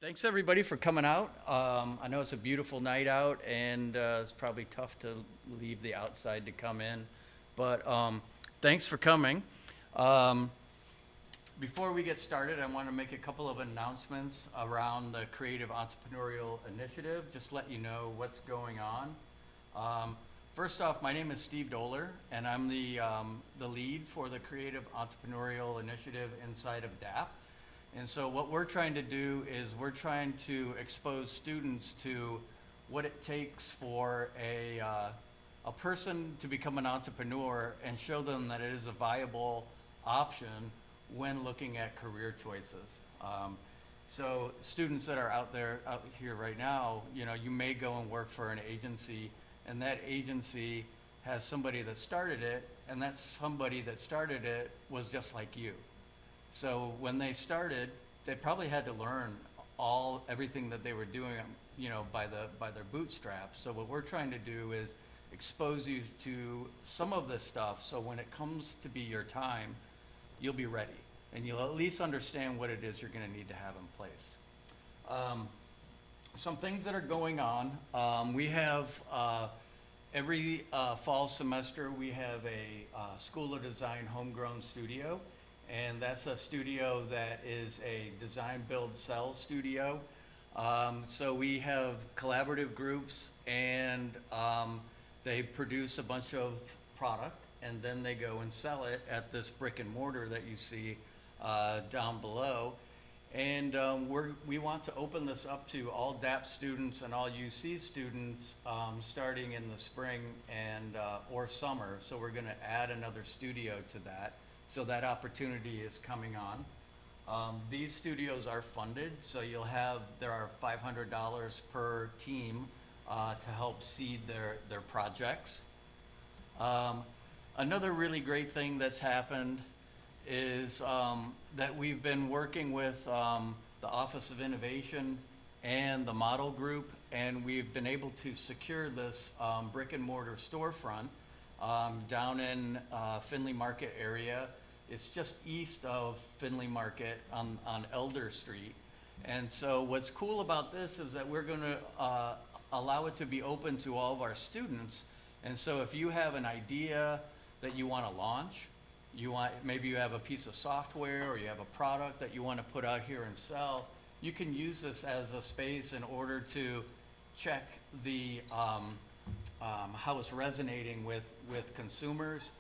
Thanks everybody for coming out. I know it's a beautiful night out and it's probably tough to leave the outside to come in, but thanks for coming. Um, Before we get started, I want to make a couple of announcements around the Creative Entrepreneurial Initiative, just let you know what's going on. First off, my name is Steve Doler, and I'm the lead for the Creative Entrepreneurial Initiative inside of DAP. And so what we're trying to do is we're trying to expose students to what it takes for a person to become an entrepreneur and show them that it is a viable option when looking at career choices. So students that are out here right now, you may go and work for an agency, and that agency has somebody that started it, and that somebody that started it was just like you. So when they started, they probably had to learn everything that they were doing, by their bootstraps. So what we're trying to do is expose you to some of this stuff, so when it comes to be your time, you'll be ready, and you'll at least understand what it is you're going to need to have in place. Some things that are going on. We have every fall semester we have a School of Design homegrown studio. And that's a studio that is a design, build, sell studio. So we have collaborative groups, and they produce a bunch of product, and then they go and sell it at this brick and mortar that you see down below. And we want to open this up to all DAP students and all UC students starting in the spring and or summer. So we're going to add another studio to that. So that opportunity is coming on. These studios are funded, so there are $500 per team to help seed their projects. Another really great thing that's happened is that we've been working with the Office of Innovation and the Model Group, and we've been able to secure this brick and mortar storefront down in Findlay Market area. It's just east of Findlay Market on Elder Street. And so what's cool about this is that we're going to allow it to be open to all of our students. And so if you have an idea that you want to launch, maybe you have a piece of software or you have a product that you want to put out here and sell, you can use this as a space in order to check how it's resonating with consumers.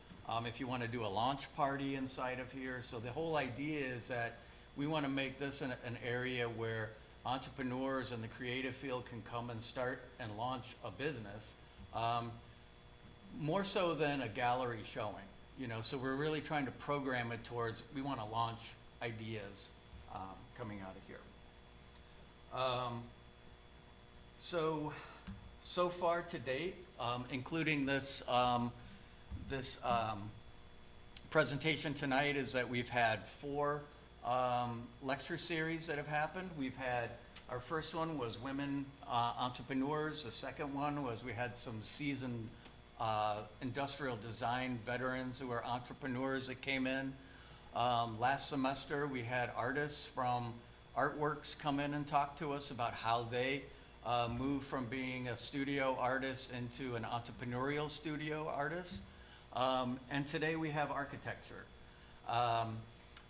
If you want to do a launch party inside of here. So the whole idea is that we want to make this an area where entrepreneurs in the creative field can come and start and launch a business, more so than a gallery showing. So we're really trying to program it towards, we want to launch ideas coming out of here. So far to date, including this presentation tonight, is that we've had 4 lecture series that have happened. Our first one was Women Entrepreneurs. The second one was we had some seasoned industrial design veterans who are entrepreneurs that came in. Last semester we had artists from Artworks come in and talk to us about how they moved from being a studio artist into an entrepreneurial studio artist. And today we have architecture.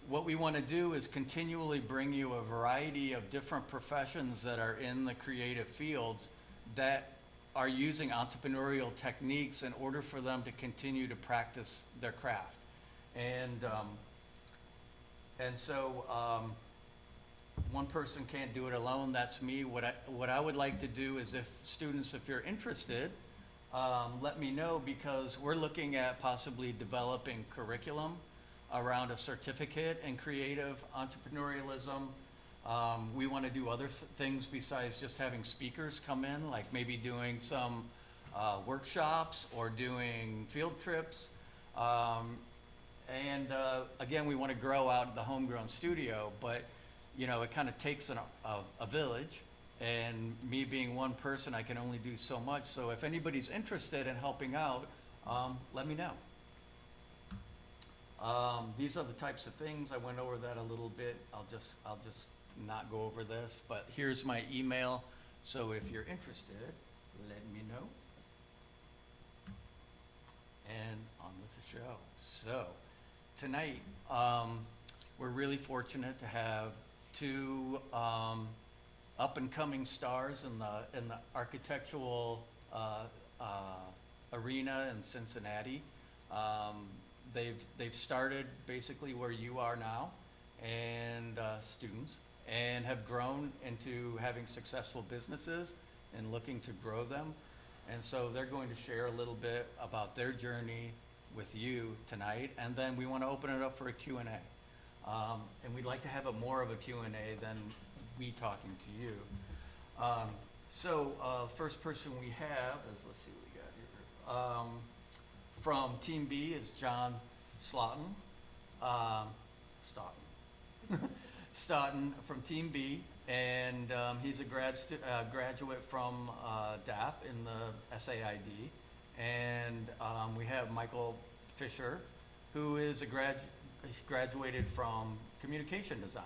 What we want to do is continually bring you a variety of different professions that are in the creative fields that are using entrepreneurial techniques in order for them to continue to practice their craft. And so one person can't do it alone, that's me. What I would like to do is, if you're interested, let me know, because we're looking at possibly developing curriculum around a certificate in creative entrepreneurialism. We want to do other things besides just having speakers come in, like maybe doing some workshops or doing field trips. Again, we want to grow out the homegrown studio, but it kind of takes a village. And me being one person, I can only do so much. So if anybody's interested in helping out, let me know. These are the types of things. I went over that a little bit. I'll just not go over this, but here's my email. So if you're interested, let me know. And on with the show. So tonight, we're really fortunate to have two up and coming stars in the architectural arena in Cincinnati. They've started basically where you are now, and students, and have grown into having successful businesses and looking to grow them. And so they're going to share a little bit about their journey with you tonight, and then we want to open it up for a Q&A. And we'd like to have more of a Q&A than we talking to you. First person we have is, let's see what we got here. From Team-B is John Stoughton. Stoughton from Team-B, and he's a graduate from DAP in the SAID. And we have Michael Fischer, who is graduated from communication design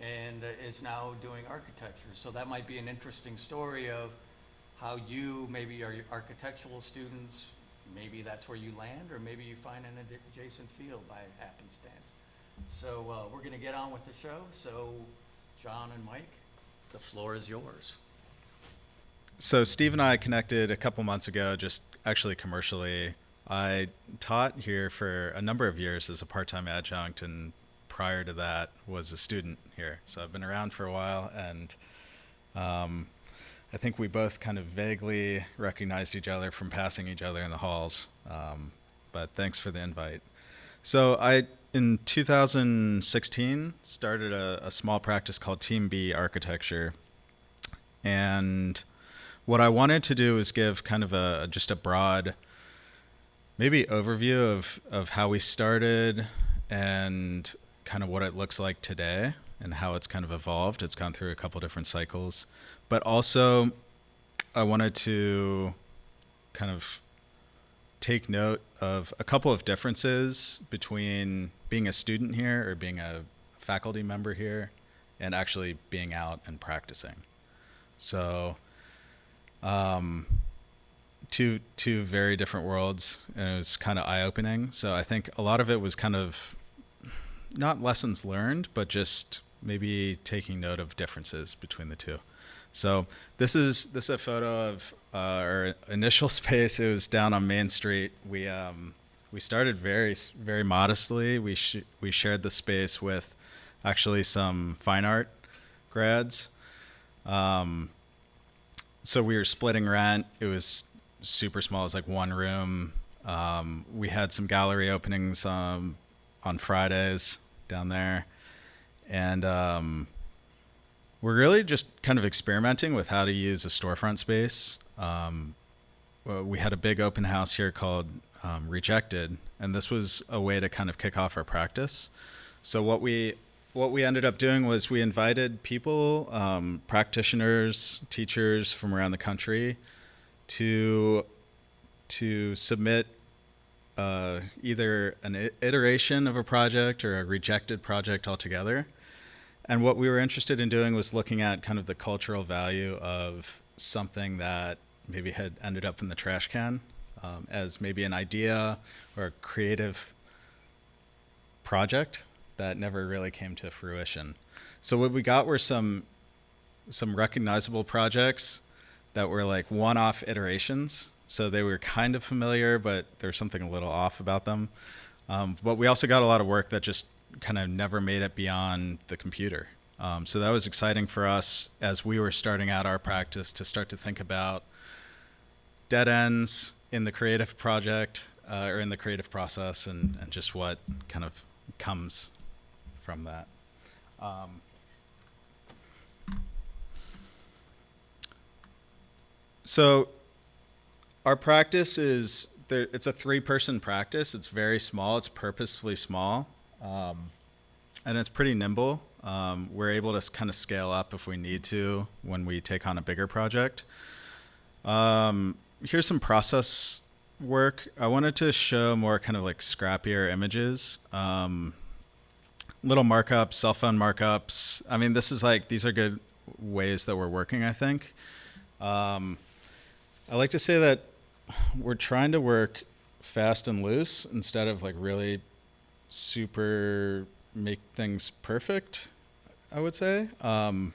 and is now doing architecture. So that might be an interesting story of how you maybe are architectural students, maybe that's where you land, or maybe you find an adjacent field by happenstance. So we're going to get on with the show. So John and Mike, the floor is yours. So Steve and I connected a couple months ago, just actually commercially. I taught here for a number of years as a part-time adjunct, and prior to that was a student here. So I've been around for a while, and I think we both kind of vaguely recognized each other from passing each other in the halls. But thanks for the invite. So in 2016, started a small practice called Team-B Architecture. And what I wanted to do is give kind of just a broad, maybe overview of how we started and kind of what it looks like today and how it's kind of evolved. It's gone through a couple different cycles. But also, I wanted to kind of take note of a couple of differences between being a student here or being a faculty member here and actually being out and practicing. So two very different worlds, and it was kind of eye-opening. So I think a lot of it was kind of not lessons learned, but just maybe taking note of differences between the two. So this is a photo of our initial space. It was down on Main Street. We started very, very modestly. We shared the space with actually some fine art grads. So we were splitting rent. It was super small. It was like one room. We had some gallery openings on Fridays down there. And we're really just kind of experimenting with how to use a storefront space. We had a big open house here called Rejected, and this was a way to kind of kick off our practice. So what we ended up doing was we invited people, practitioners, teachers from around the country to submit either an iteration of a project or a rejected project altogether. And what we were interested in doing was looking at kind of the cultural value of something that maybe had ended up in the trash can as maybe an idea or a creative project that never really came to fruition. So what we got were some recognizable projects that were like one-off iterations. So they were kind of familiar, but there's something a little off about them. But we also got a lot of work that just kind of never made it beyond the computer. So that was exciting for us as we were starting out our practice to start to think about dead ends in the creative project or in the creative process and just what kind of comes from that. So our practice it's a 3-person practice. It's very small. It's purposefully small. And it's pretty nimble. We're able to kind of scale up if we need to when we take on a bigger project. Here's some process work. I wanted to show more kind of like scrappier images. little markups, cell phone markups. I mean, these are good ways that we're working, I think. I like to say that we're trying to work fast and loose instead of like really super make things perfect, I would say. And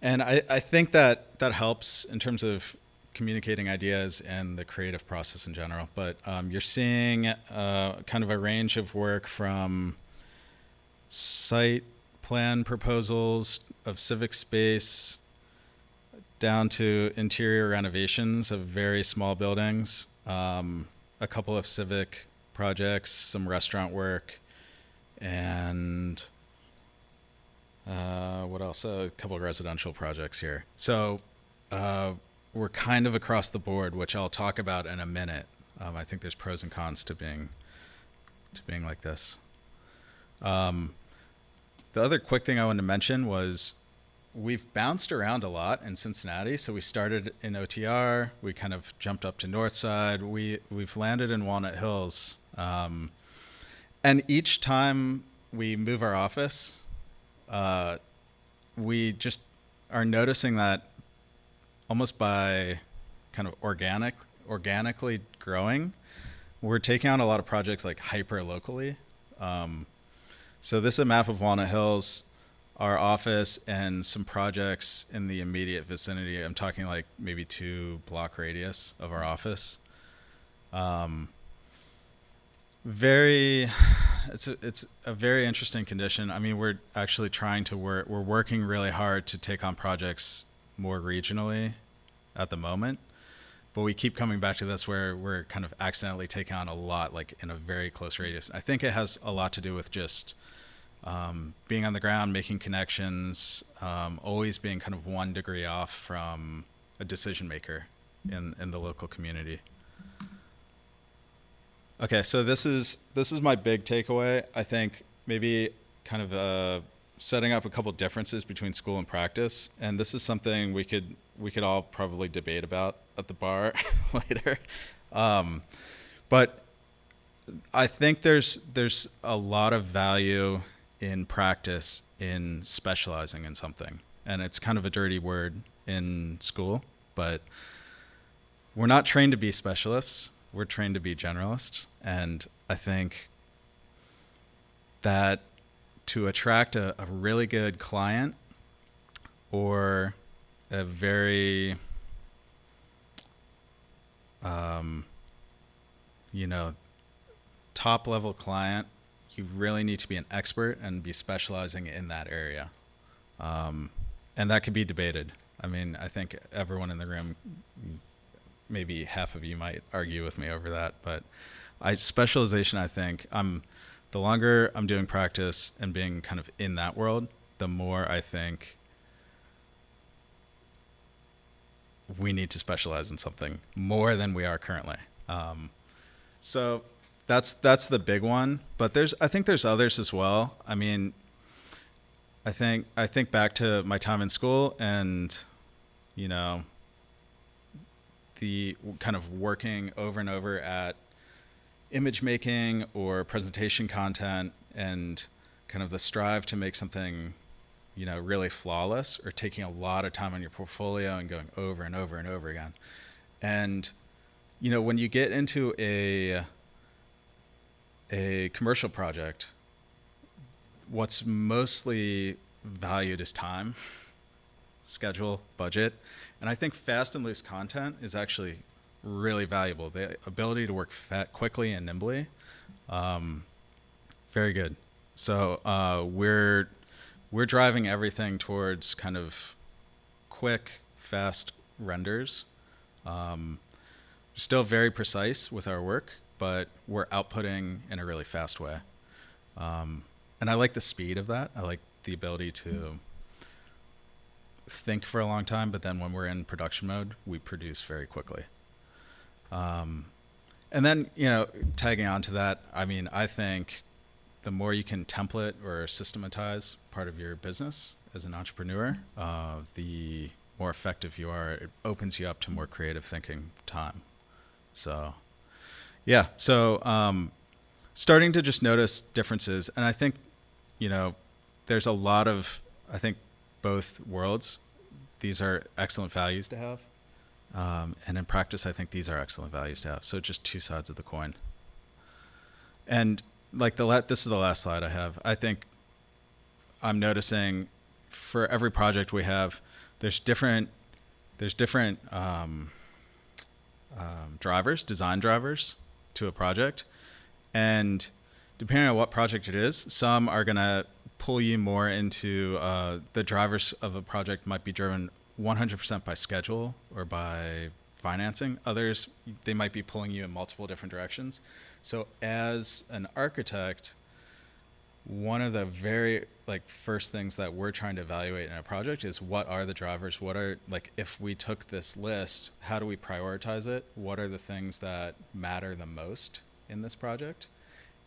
I think that helps in terms of communicating ideas and the creative process in general. But you're seeing kind of a range of work from site plan proposals of civic space down to interior renovations of very small buildings, a couple of civic projects, some restaurant work, and what else? A couple of residential projects here. So we're kind of across the board, which I'll talk about in a minute. I think there's pros and cons to being like this. The other quick thing I wanted to mention was we've bounced around a lot in Cincinnati. So we started in OTR. We kind of jumped up to Northside. We've landed in Walnut Hills. And each time we move our office, we just are noticing that almost by kind of organically growing, we're taking on a lot of projects like hyper locally. So this is a map of Walnut Hills, our office, and some projects in the immediate vicinity. I'm talking like maybe 2 block radius of our office. It's a very interesting condition. I mean, we're actually we're working really hard to take on projects more regionally at the moment, but we keep coming back to this where we're kind of accidentally taking on a lot like in a very close radius. I think it has a lot to do with just being on the ground, making connections, always being kind of 1 degree off from a decision maker in the local community. Okay, so this is my big takeaway. I think maybe kind of setting up a couple differences between school and practice, and this is something we could all probably debate about at the bar later. But I think there's a lot of value in practice in specializing in something, and it's kind of a dirty word in school, but we're not trained to be specialists. We're trained to be generalists, and I think that to attract a really good client or a very top level client, you really need to be an expert and be specializing in that area. And that could be debated. I mean, I think everyone in the room, maybe half of you might argue with me over that, but specialization, I think, the longer I'm doing practice and being kind of in that world, the more I think we need to specialize in something more than we are currently. So that's the big one, but I think there's others as well. I mean, I think back to my time in school and, the kind of working over and over at image making or presentation content and kind of the strive to make something, really flawless, or taking a lot of time on your portfolio and going over and over and over again. And, when you get into a commercial project, what's mostly valued is time, schedule, budget. And I think fast and loose content is actually really valuable. The ability to work quickly and nimbly, very good. So we're driving everything towards kind of quick, fast renders. Still very precise with our work, but we're outputting in a really fast way. And I like the speed of that. I like the ability to think for a long time, but then when we're in production mode, we produce very quickly. And then, tagging on to that, I mean, I think the more you can template or systematize part of your business as an entrepreneur, the more effective you are. It opens you up to more creative thinking time. So, yeah. So, starting to just notice differences. And I think you know, there's a lot of, I think, both worlds. These are excellent values to have. And in practice, I think these are excellent values to have. So just two sides of the coin. And like this is the last slide I have. I think I'm noticing for every project we have, there's different drivers, design drivers to a project. And depending on what project it is, some are going to pull you more into the drivers of a project might be driven 100% by schedule or by financing. Others, they might be pulling you in multiple different directions. So as an architect, one of the very first things that we're trying to evaluate in a project is what are the drivers? What are, if we took this list, how do we prioritize it? What are the things that matter the most in this project?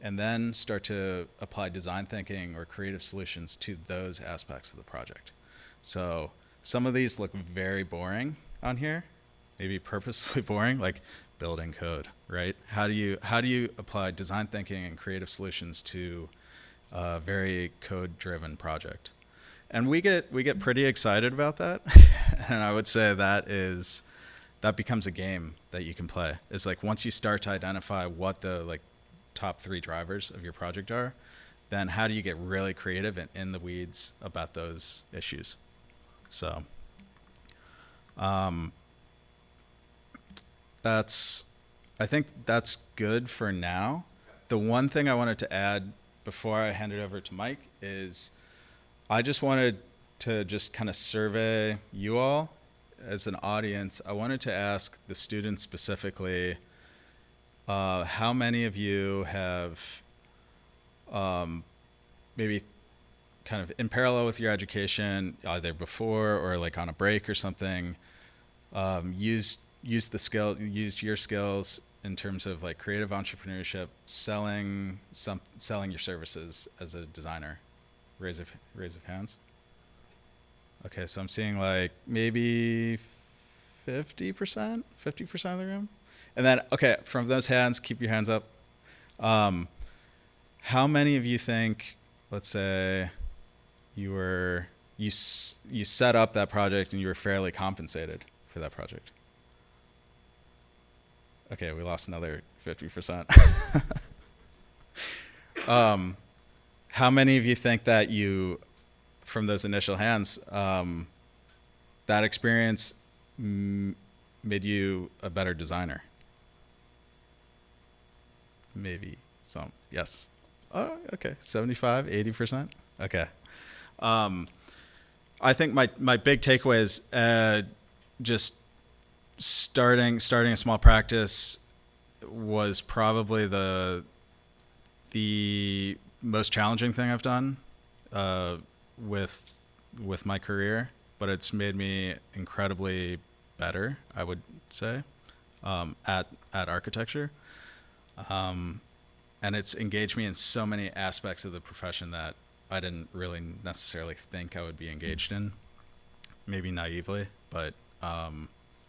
And then start to apply design thinking or creative solutions to those aspects of the project. So some of these look very boring on here, maybe purposely boring, like building code, right? How do you apply design thinking and creative solutions to a very code-driven project? And we get pretty excited about that. And I would say that becomes a game that you can play. It's like once you start to identify what the top 3 drivers of your project are, then how do you get really creative and in the weeds about those issues? So I think that's good for now. The one thing I wanted to add before I hand it over to Mike is I just wanted to just kind of survey you all as an audience. I wanted to ask the students specifically, how many of you have maybe kind of in parallel with your education, either before or on a break or something, used your skills in terms of creative entrepreneurship, selling your services as a designer? Raise of hands. Okay, so I'm seeing maybe 50% of the room. And then, okay, from those hands, keep your hands up. How many of you think, let's say, you set up that project and you were fairly compensated for that project? Okay, we lost another 50%. How many of you think that from those initial hands, that experience made you a better designer? Maybe some. Yes. Oh, okay. 75, 80%. Okay. I think my big takeaway is just starting a small practice was probably the most challenging thing I've done with my career, but it's made me incredibly better, I would say, at architecture. And it's engaged me in so many aspects of the profession that I didn't really necessarily think I would be engaged in, maybe naively, but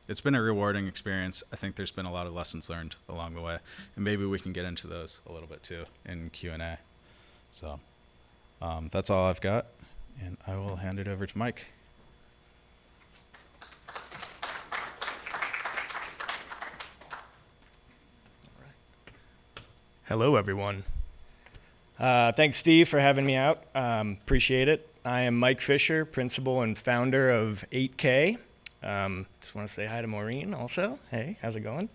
it's been a rewarding experience. I think there's been a lot of lessons learned along the way, and maybe we can get into those a little bit too in Q&A. So that's all I've got, and I will hand it over to Mike. Hello, everyone. Thanks, Steve, for having me out. Appreciate it. I am Mike Fischer, principal and founder of 8K. Just want to say hi to Maureen also. Hey, how's it going?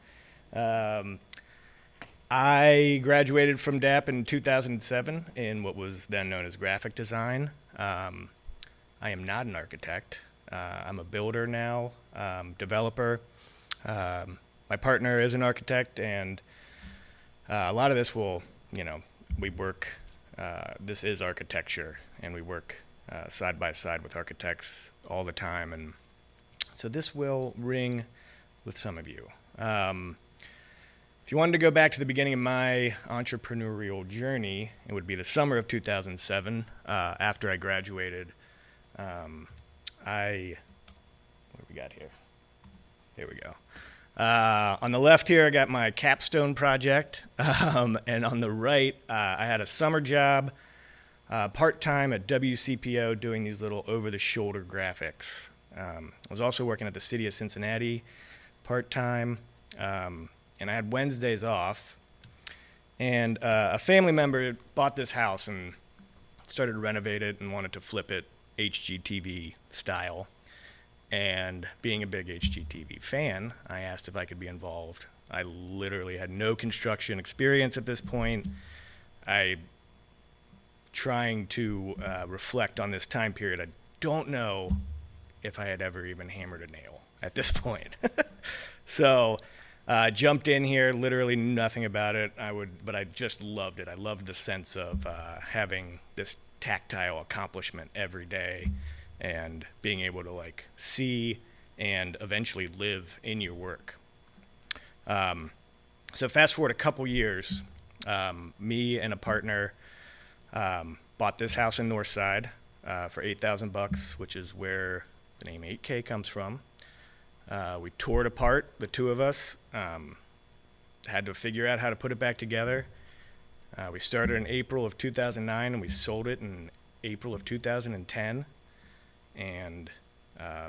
I graduated from DAP in 2007 in what was then known as graphic design. I am not an architect. I'm a builder now, developer. My partner is an architect, and a lot of this we work, this is architecture, and we work side by side with architects all the time, and so this will ring with some of you. If you wanted to go back to the beginning of my entrepreneurial journey, it would be the summer of 2007. After I graduated, what do we got here? Here we go. On the left here, I got my capstone project, and on the right, I had a summer job part-time at WCPO doing these little over-the-shoulder graphics. I was also working at the city of Cincinnati part-time, and I had Wednesdays off. And a family member bought this house and started to renovate it and wanted to flip it HGTV style. And being a big HGTV fan, I asked if I could be involved. I literally had no construction experience at this point. Trying to reflect on this time period, I don't know if I had ever even hammered a nail at this point. So jumped in here, literally knew nothing about it. But I just loved it. I loved the sense of having this tactile accomplishment every day and being able to like see and eventually live in your work. So fast forward a couple years, me and a partner bought this house in Northside for $8,000, which is where the name 8K comes from. We tore it apart, the two of us, had to figure out how to put it back together. We started in April of 2009 and we sold it in April of 2010 and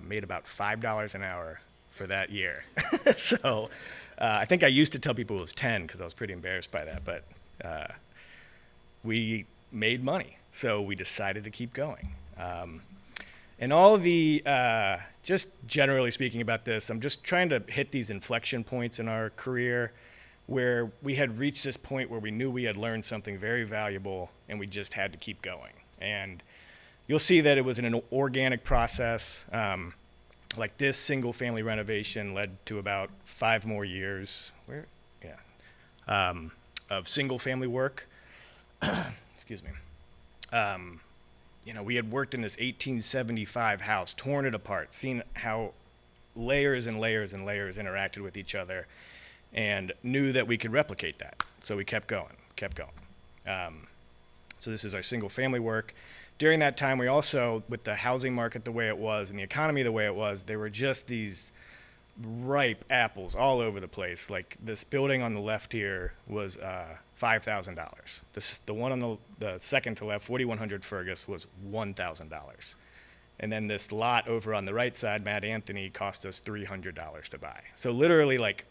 made about $5 an hour for that year. So I think I used to tell people it was 10 because I was pretty embarrassed by that, but we made money, so we decided to keep going. And all the, just generally speaking about this, I'm just trying to hit these inflection points in our career where we had reached this point where we knew we had learned something very valuable and we just had to keep going. And you'll see that it was an organic process. Like this single family renovation led to about 5 more years of single family work. Excuse me. We had worked in this 1875 house, torn it apart, seen how layers and layers and layers interacted with each other, and knew that we could replicate that. So we kept going. So this is our single family work. During that time, we also, with the housing market the way it was and the economy the way it was, there were just these ripe apples all over the place. Like this building on the left here was $5,000. The one on the second to left, 4100 Fergus, was $1,000. And then this lot over on the right side, Matt Anthony, cost us $300 to buy. So literally, like,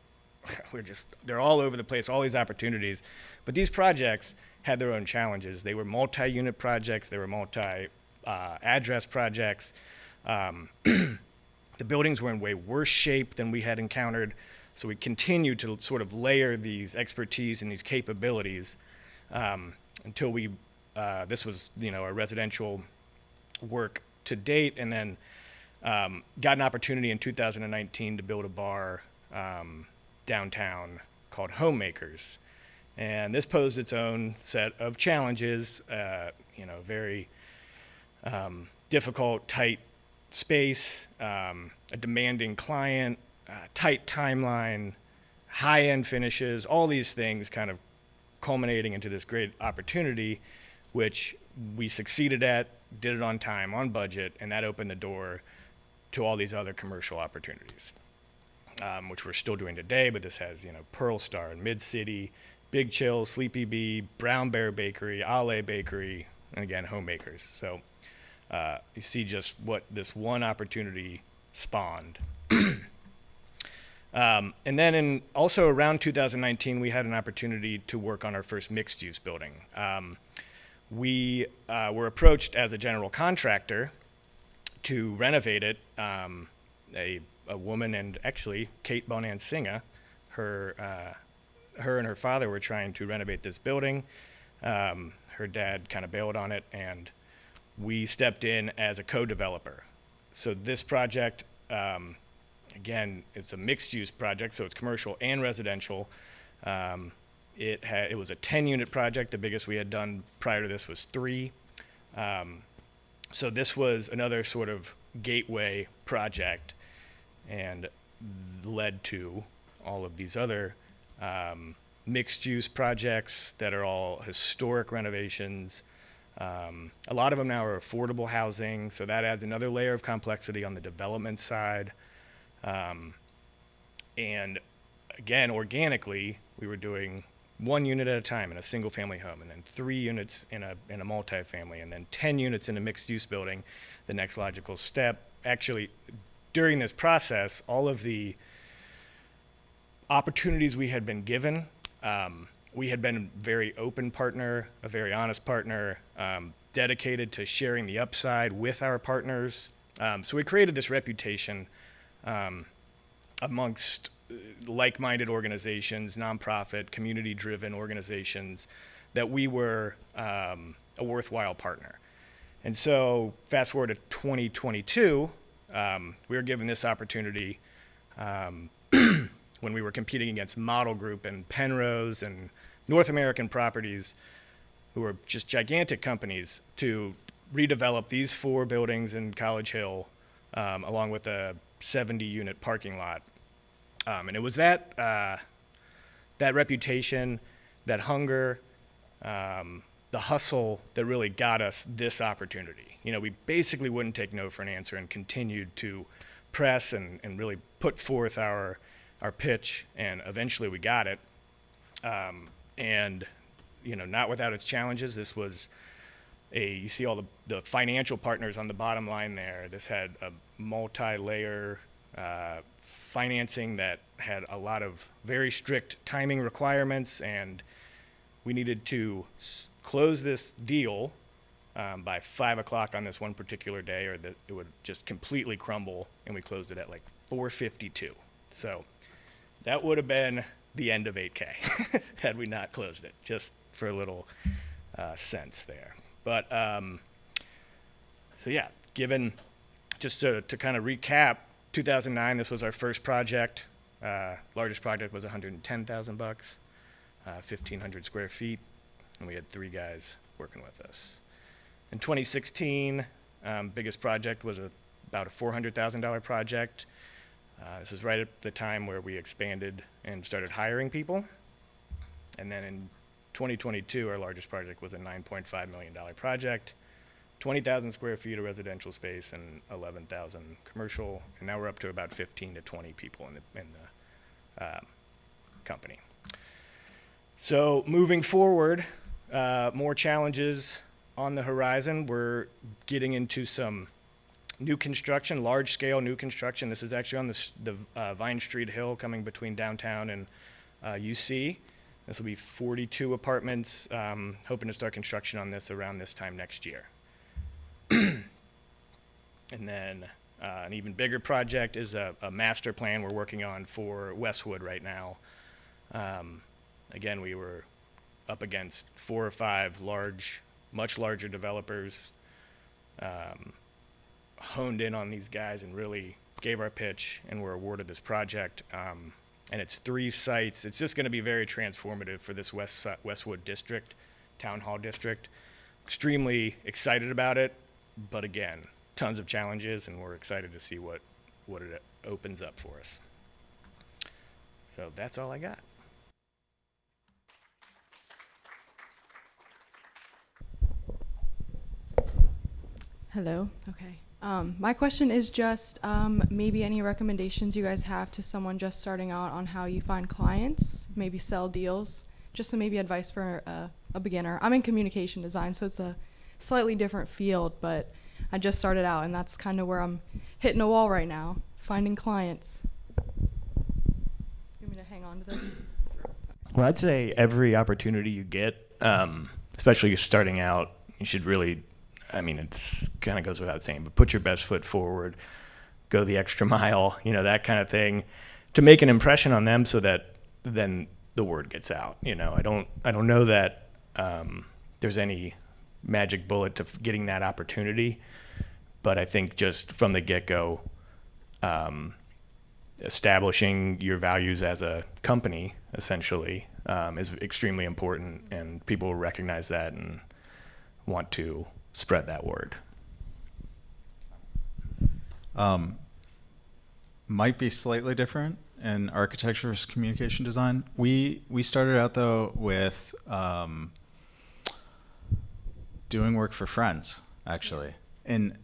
they're all over the place, all these opportunities. But these projects had their own challenges. They were multi-unit projects. They were multi-address projects. The buildings were in way worse shape than we had encountered. So we continued to sort of layer these expertise and these capabilities until this was, our residential work to date, and then got an opportunity in 2019 to build a bar downtown called Homemakers. And this posed its own set of challenges, very difficult, tight space, a demanding client, tight timeline, high-end finishes, all these things kind of culminating into this great opportunity, which we succeeded at, did it on time, on budget, and that opened the door to all these other commercial opportunities, which we're still doing today, but this has, Pearl Star and Mid-City, Big Chill, Sleepy Bee, Brown Bear Bakery, Ale Bakery, and again, Homemakers. So you see just what this one opportunity spawned. And then also around 2019, we had an opportunity to work on our first mixed-use building. We were approached as a general contractor to renovate it. A woman, and actually Kate Bonan-Singa, her and her father were trying to renovate this building. Her dad kind of bailed on it, and we stepped in as a co-developer. So this project, again, it's a mixed-use project, so it's commercial and residential. It was a 10-unit project. The biggest we had done prior to this was 3. So this was another sort of gateway project and led to all of these other mixed-use projects that are all historic renovations. A lot of them now are affordable housing, so that adds another layer of complexity on the development side. And again, organically, we were doing 1 unit at a time in a single family home, and then 3 units in a multifamily, and then 10 units in a mixed use building, the next logical step. Actually, during this process, all of the opportunities we had been given, we had been a very open partner, a very honest partner, dedicated to sharing the upside with our partners. So we created this reputation amongst like-minded organizations, nonprofit, community-driven organizations, that we were a worthwhile partner. And so fast forward to 2022, we were given this opportunity when we were competing against Model Group and Penrose and North American Properties, who were just gigantic companies, to redevelop these 4 buildings in College Hill, along with a 70-unit parking lot. And it was that reputation, that hunger, the hustle that really got us this opportunity. You know, we basically wouldn't take no for an answer and continued to press and really put forth our pitch, and eventually we got it. And, you know, not without its challenges. This was you see all the financial partners on the bottom line there. This had a multi-layer financing that had a lot of very strict timing requirements, and we needed to close this deal by 5 o'clock on this one particular day, or that it would just completely crumble, and we closed it at like 4:52. So that would have been the end of 8K had we not closed it, just for a little sense there. But so yeah, given, just to kind of recap, 2009, this was our first project. Largest project was $110,000, 1,500 square feet, and we had 3 guys working with us. In 2016, biggest project was about a $400,000 project. This is right at the time where we expanded and started hiring people. And then in 2022, our largest project was a $9.5 million project, 20,000 square feet of residential space and 11,000 commercial. And now we're up to about 15 to 20 people in the company. So moving forward, more challenges on the horizon. We're getting into some new construction, large-scale new construction. This is actually on the Vine Street Hill coming between downtown and UC. This will be 42 apartments, hoping to start construction on this around this time next year. And then an even bigger project is a master plan we're working on for Westwood right now. Again, we were up against 4 or 5 much larger developers, honed in on these guys and really gave our pitch, and were awarded this project. And it's 3 sites. It's just going to be very transformative for this Westwood district, Town Hall district. Extremely excited about it, but again, tons of challenges, and we're excited to see what it opens up for us. So that's all I got. Hello. Okay. My question is just maybe any recommendations you guys have to someone just starting out on how you find clients, maybe sell deals, just some maybe advice for a beginner. I'm in communication design, so it's a slightly different field, but I just started out, and that's kind of where I'm hitting a wall right now, finding clients. You want me to hang on to this? Well, I'd say every opportunity you get, especially starting out, you should really, I mean, it's kind of goes without saying, but put your best foot forward, go the extra mile, you know, that kind of thing, to make an impression on them, so that then the word gets out. You know, I don't know that there's any magic bullet to getting that opportunity, but I think just from the get-go, establishing your values as a company essentially is extremely important, and people will recognize that and want to spread that word. Might be slightly different in architecture versus communication design. We started out though with doing work for friends, actually in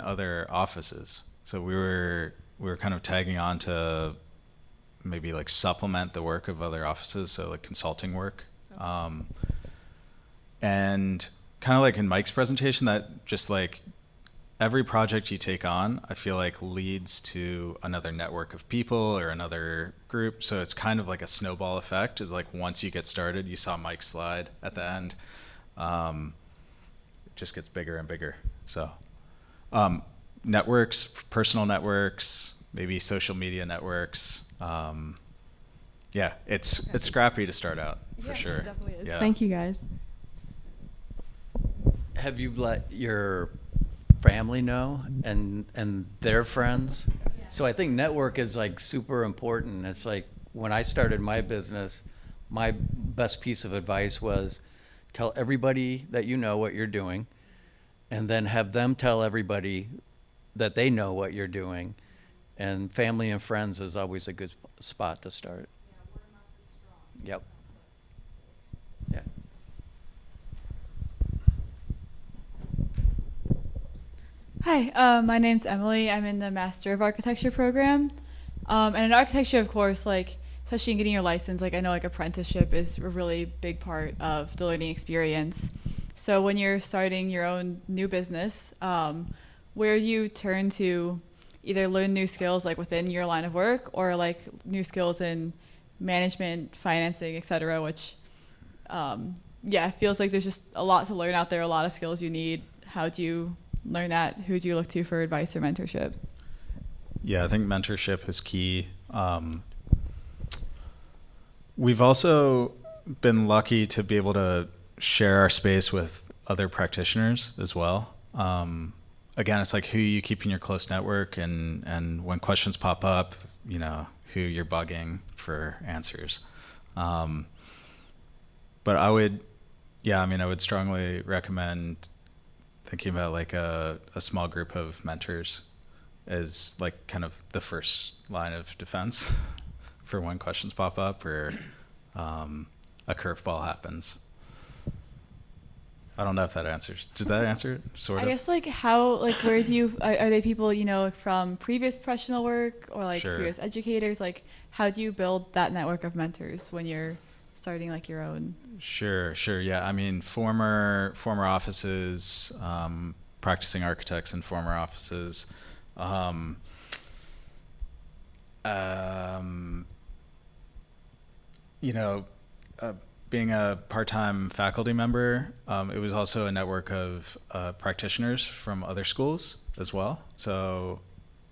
other offices. So we were kind of tagging on to maybe like supplement the work of other offices, so like consulting work. And kind of like in Mike's presentation, that just like every project you take on, I feel like leads to another network of people or another group. So it's kind of like a snowball effect. It's like once you get started, you saw Mike's slide at the end, it just gets bigger and bigger. So networks, personal networks, maybe social media networks. Yeah, it's scrappy to start out for sure. It definitely is. Yeah. Thank you guys. Have you let your family know and their friends? So I think network is like super important. It's like when I started my business, my best piece of advice was tell everybody that you know what you're doing, and then have them tell everybody that they know what you're doing. And family and friends is always a good spot to start. Yep. Yeah. Hi, my name's Emily. I'm in the Master of Architecture program. And in architecture, of course, like, especially in getting your license, like, I know like apprenticeship is a really big part of the learning experience. So when you're starting your own new business, where do you turn to either learn new skills like within your line of work, or like new skills in management, financing, etc., which, yeah, it feels like there's just a lot to learn out there, a lot of skills you need. How do you learn that? Who do you look to for advice or mentorship? Yeah, I think mentorship is key. We've also been lucky to be able to share our space with other practitioners as well. Again, it's like who you keep in your close network, and when questions pop up, you know, who you're bugging for answers. But I would strongly recommend thinking about like a small group of mentors as like kind of the first line of defense for when questions pop up or a curveball happens. I don't know if that answers. Did that answer it? Sort of. I guess like how, like where do you, are they people, you know, from previous professional work or like Sure. previous educators? Like how do you build that network of mentors when you're starting like your own? Sure. Yeah. I mean, former offices, practicing architects in former offices, you know, being a part-time faculty member, it was also a network of practitioners from other schools as well. So,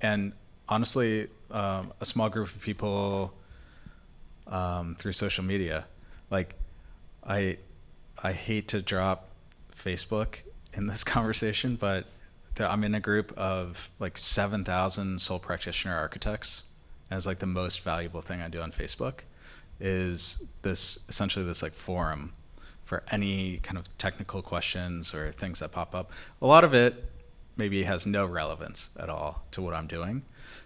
and honestly, a small group of people through social media. Like, I hate to drop Facebook in this conversation, but I'm in a group of like 7,000 sole practitioner architects. And it's like the most valuable thing I do on Facebook is essentially this like forum for any kind of technical questions or things that pop up. A lot of it maybe has no relevance at all to what I'm doing.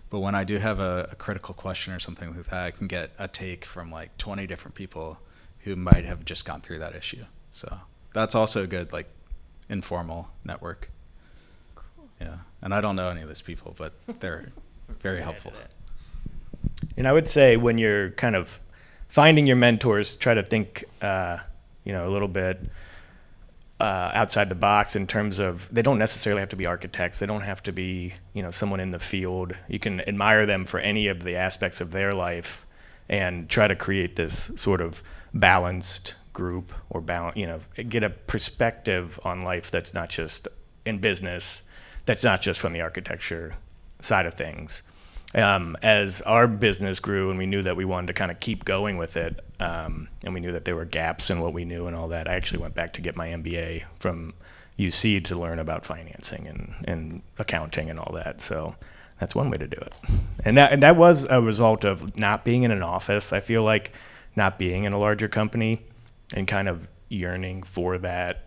But when I do have a critical question or something like that, I can get a take from like 20 different people who might have just gone through that issue. So that's also a good like informal network. Cool. Yeah, and I don't know any of these people, but they're very helpful. And I would say when you're kind of finding your mentors, try to think, you know, a little bit outside the box in terms of they don't necessarily have to be architects. They don't have to be, you know, someone in the field. You can admire them for any of the aspects of their life and try to create this sort of balanced group or you know, get a perspective on life that's not just in business, that's not just from the architecture side of things. As our business grew and we knew that we wanted to kind of keep going with it, and we knew that there were gaps in what we knew and all that, I actually went back to get my MBA from UC to learn about financing and accounting and all that. So that's one way to do it. And that was a result of not being in an office. I feel like not being in a larger company and kind of yearning for that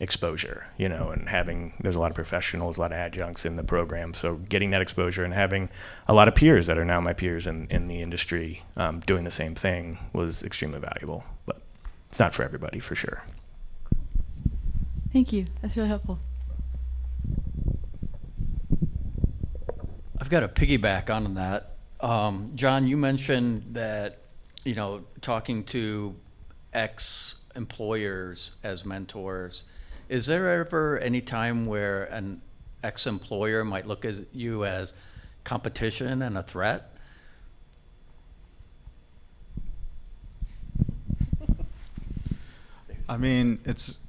exposure, you know, and there's a lot of professionals, a lot of adjuncts in the program. So getting that exposure and having a lot of peers that are now my peers in the industry doing the same thing was extremely valuable. But it's not for everybody, for sure. Thank you. That's really helpful. I've got a piggyback on that. John, you mentioned that, talking to ex-employers as mentors. Is there ever any time where an ex-employer might look at you as competition and a threat? I mean, it's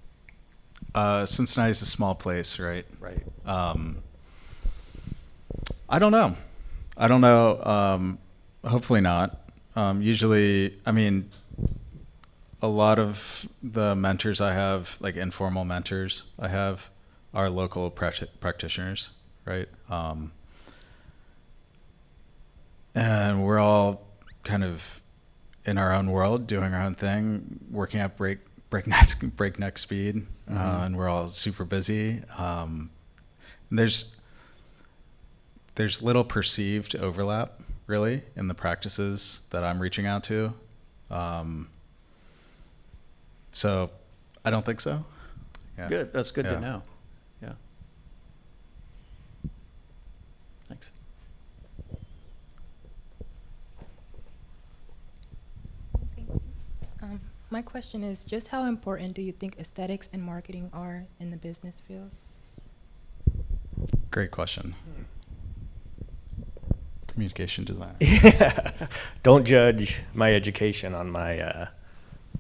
Cincinnati's a small place, right? Right. I don't know. I don't know. Hopefully not. Usually, I mean, a lot of the mentors I have, like informal mentors I have, are local practitioners, right? And we're all kind of in our own world, doing our own thing, working at breakneck speed, and we're all super busy. And there's little perceived overlap, really, in the practices that I'm reaching out to. So I don't think so. Yeah. Good. That's good Yeah. to know. Yeah. Thanks. My question is, just how important do you think aesthetics and marketing are in the business field? Great question. Communication design. Don't judge my education on my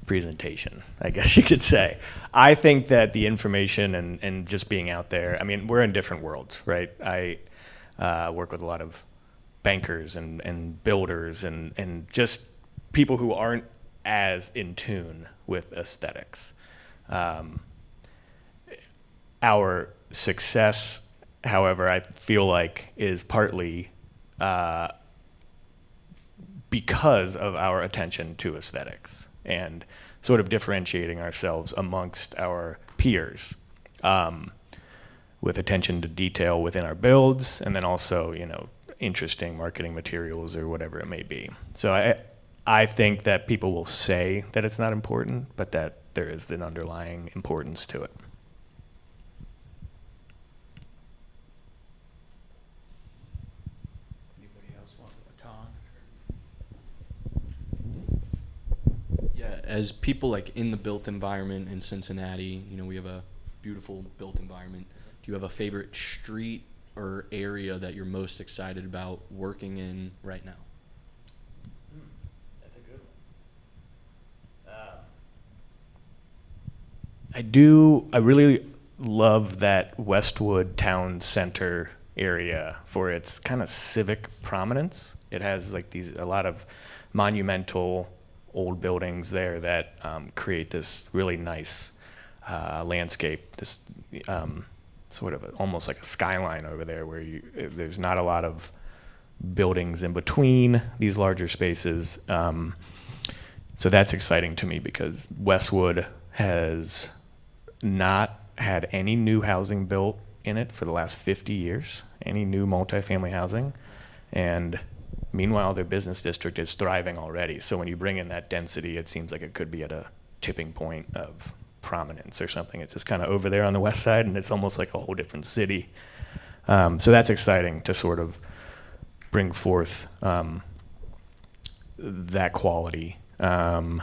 presentation, I guess you could say. I think that the information and just being out there, I mean, we're in different worlds, right? I work with a lot of bankers and builders and just people who aren't as in tune with aesthetics. Our success, however, I feel like is partly because of our attention to aesthetics and sort of differentiating ourselves amongst our peers, with attention to detail within our builds, and then also, interesting marketing materials or whatever it may be. So I think that people will say that it's not important, but that there is an underlying importance to it. Anybody else want a baton? Yeah, as people like in the built environment in Cincinnati, we have a beautiful built environment. Do you have a favorite street or area that you're most excited about working in right now? That's a good one. I really love that Westwood Town Center area for its kind of civic prominence. It has like a lot of monumental old buildings there that create this really nice landscape, this sort of almost like a skyline over there where there's not a lot of buildings in between these larger spaces. So that's exciting to me because Westwood has not had any new housing built in it for the last 50 years, any new multifamily housing. And meanwhile, their business district is thriving already. So when you bring in that density, it seems like it could be at a tipping point of prominence or something. It's just kind of over there on the west side, and it's almost like a whole different city. So that's exciting to sort of bring forth that quality. Other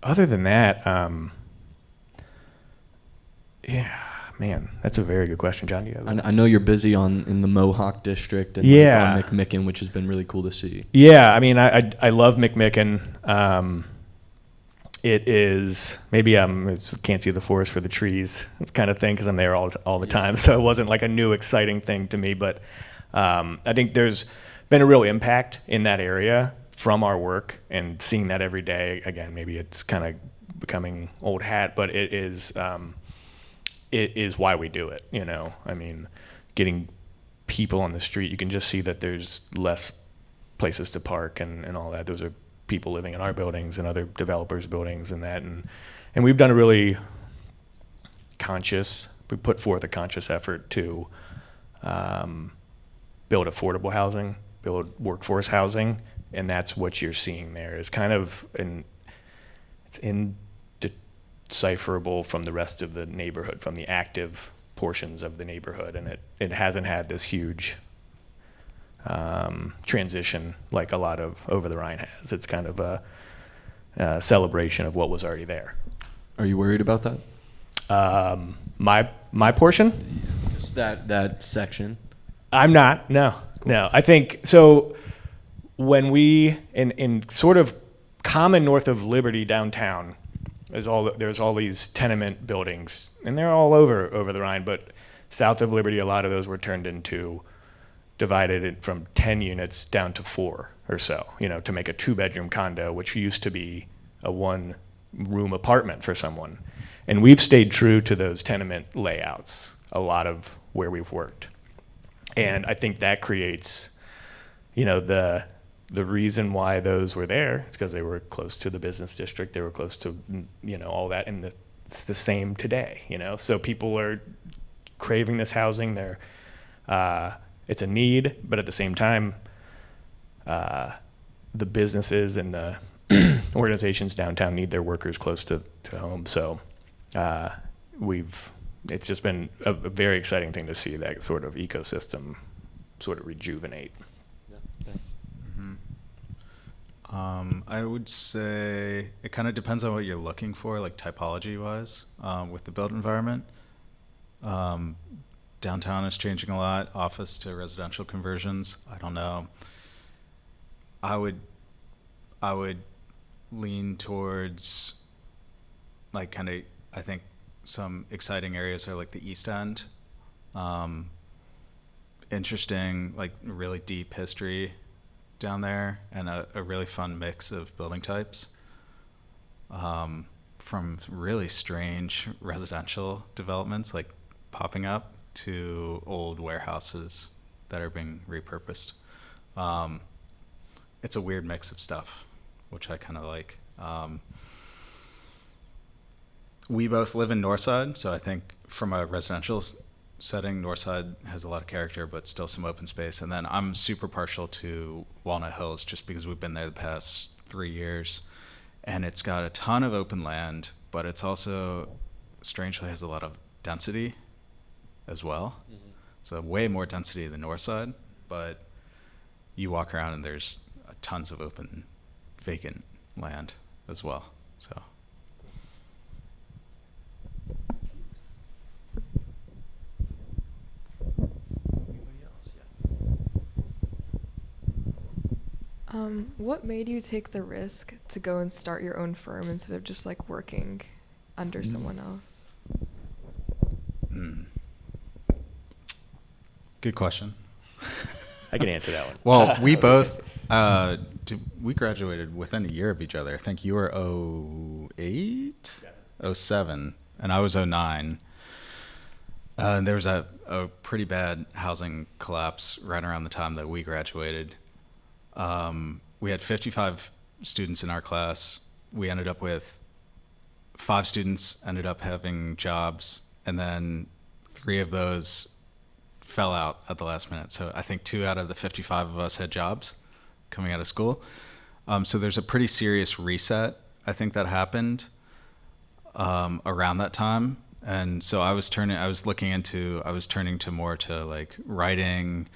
than that, yeah, man, that's a very good question, John. Do you have I know you're busy in the Mohawk district and Yeah. on McMicken, which has been really cool to see. Yeah, I mean, I love McMicken. It is maybe can't see the forest for the trees kind of thing because I'm there all the time. So it wasn't like a new exciting thing to me, but I think there's been a real impact in that area from our work and seeing that every day. Again, maybe it's kind of becoming old hat, but it is why we do it. I mean, getting people on the street, you can just see that there's less places to park and all that. Those are people living in our buildings and other developers' buildings and that. And we've done a really we put forth a conscious effort to build affordable housing, build workforce housing, and that's what you're seeing there is kind of it's indecipherable from the rest of the neighborhood, from the active portions of the neighborhood, and it hasn't had this huge transition like a lot of Over the Rhine has. It's kind of a celebration of what was already there. Are you worried about that? My portion? Just that section. I'm not. No. I think so. When we in sort of common north of Liberty downtown, there's all these tenement buildings, and they're all over the Rhine. But south of Liberty, a lot of those were turned into divided from 10 units down to 4 or so. To make a 2-bedroom condo, which used to be a 1-room apartment for someone. And we've stayed true to those tenement layouts a lot of where we've worked. And I think that creates, the reason why those were there is because they were close to the business district. They were close to, all that. And it's the same today, So people are craving this housing. It's a need, but at the same time, the businesses and the organizations downtown need their workers close to home. So it's just been a very exciting thing to see that sort of ecosystem sort of rejuvenate. I would say it kind of depends on what you're looking for, like typology-wise, with the built environment. Downtown is changing a lot, office to residential conversions. I don't know. I would lean towards like I think some exciting areas are like the East End. Interesting, like really deep history down there, and a really fun mix of building types. From really strange residential developments like popping up to old warehouses that are being repurposed. It's a weird mix of stuff, which I kind of like. We both live in Northside, so I think from a residential setting, Northside has a lot of character, but still some open space. And then I'm super partial to Walnut Hills just because we've been there the past 3 years. And it's got a ton of open land, but it's also, strangely, has a lot of density as well. Mm-hmm. So way more density than Northside, but you walk around and there's tons of open, vacant land as well. So. What made you take the risk to go and start your own firm instead of just like working under someone else? Good question. I can answer that one. Well, we both, we graduated within a year of each other. I think you were 08? 07, and I was 09. There was a pretty bad housing collapse right around the time that we graduated. We had 55 students in our class. We ended up with 5 students ended up having jobs, and then 3 of those fell out at the last minute. So I think 2 out of the 55 of us had jobs coming out of school. So there's a pretty serious reset, I think, that happened around that time. And so I was turning to more to like writing.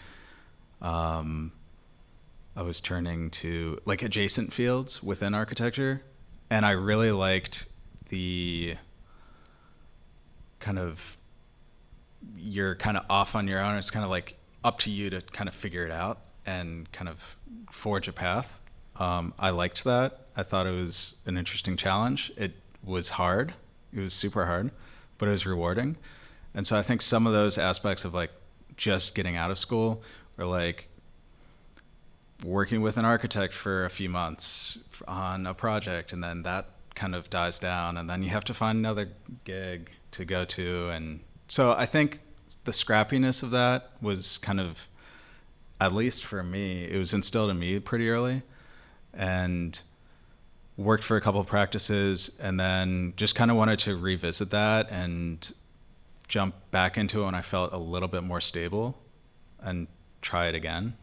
I was turning to like adjacent fields within architecture, and I really liked the kind of, you're kind of off on your own. It's kind of like up to you to kind of figure it out and kind of forge a path. I liked that. I thought it was an interesting challenge. It was hard. It was super hard, but it was rewarding. And so I think some of those aspects of like just getting out of school, or like working with an architect for a few months on a project, and then that kind of dies down, and then you have to find another gig to go to. And so I think the scrappiness of that was kind of, at least for me, it was instilled in me pretty early, and worked for a couple of practices, and then just kind of wanted to revisit that and jump back into it when I felt a little bit more stable and try it again.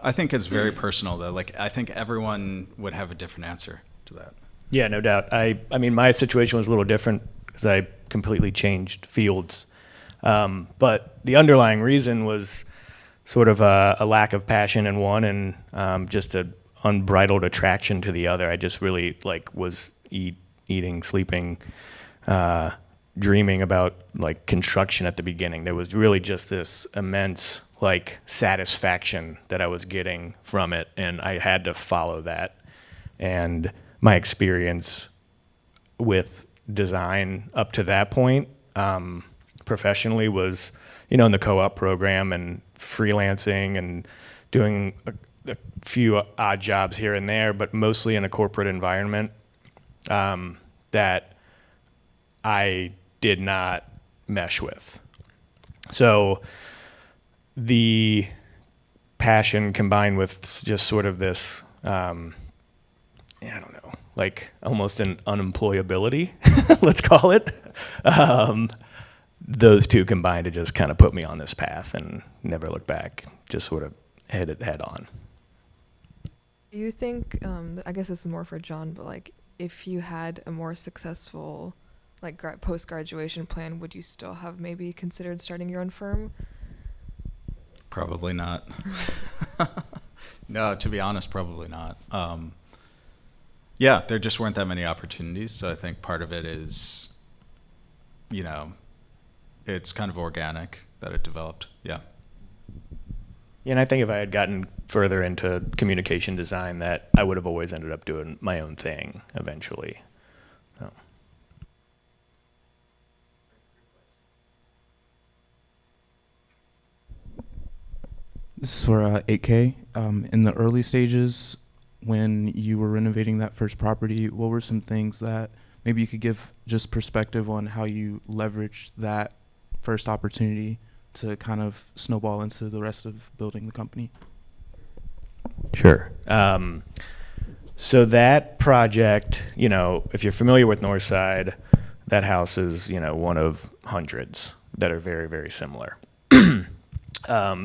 I think it's very personal though. Like, I think everyone would have a different answer to that. Yeah, no doubt. I mean, my situation was a little different because I completely changed fields. But the underlying reason was sort of a lack of passion in one and just an unbridled attraction to the other. I just really like was eating, sleeping, dreaming about like construction at the beginning. There was really just this immense like satisfaction that I was getting from it, and I had to follow that. And my experience with design up to that point, professionally, was, you know, in the co-op program and freelancing and doing a few odd jobs here and there, but mostly in a corporate environment that I did not mesh with. So the passion combined with just sort of this, I don't know, like almost an unemployability, let's call it. Those two combined to just kind of put me on this path and never look back, just sort of headed head on. Do you think, I guess this is more for John, but like if you had a more successful like post-graduation plan, would you still have maybe considered starting your own firm? Probably not. No, to be honest, probably not. Yeah, there just weren't that many opportunities. So I think part of it is, you know, it's kind of organic that it developed. Yeah. And I think if I had gotten further into communication design, that I would have always ended up doing my own thing eventually. So. This is for 8K. In the early stages, when you were renovating that first property, what were some things that maybe you could give just perspective on how you leveraged that first opportunity to kind of snowball into the rest of building the company? Sure. So that project, you know, if you're familiar with Northside, that house is, you know, one of hundreds that are very, very similar.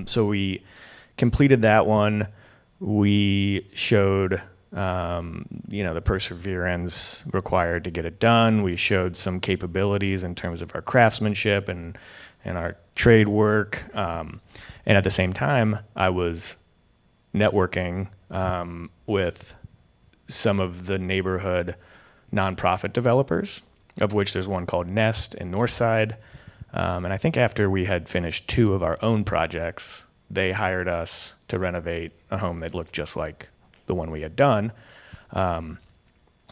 So we completed that one. We showed, you know, the perseverance required to get it done. We showed some capabilities in terms of our craftsmanship and our trade work. And at the same time, I was networking with some of the neighborhood nonprofit developers, of which there's one called Nest in Northside. And I think after we had finished 2 of our own projects, they hired us to renovate a home that looked just like the one we had done. And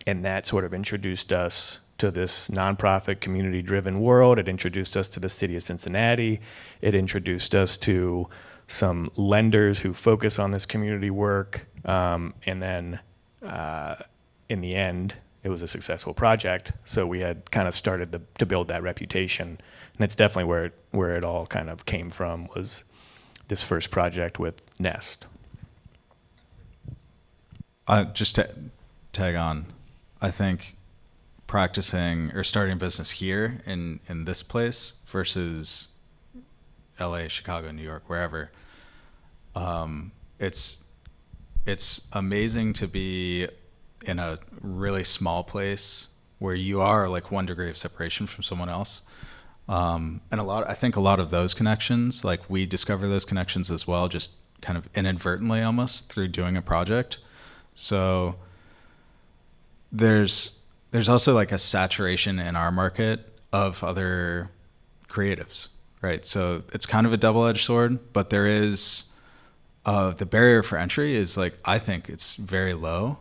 that sort of introduced us to this nonprofit community-driven world. It introduced us to the city of Cincinnati. It introduced us to some lenders who focus on this community work. And then in the end, it was a successful project. So we had kind of started to build that reputation. And that's definitely where it all kind of came from, was this first project with Nest. Just to tag on, I think practicing or starting a business here in this place versus LA, Chicago, New York, wherever, it's amazing to be in a really small place where you are like 1 degree of separation from someone else. And I think a lot of those connections, like we discover those connections as well, just kind of inadvertently almost through doing a project. So there's also like a saturation in our market of other creatives, right? So it's kind of a double-edged sword, but there is, the barrier for entry is like, I think it's very low.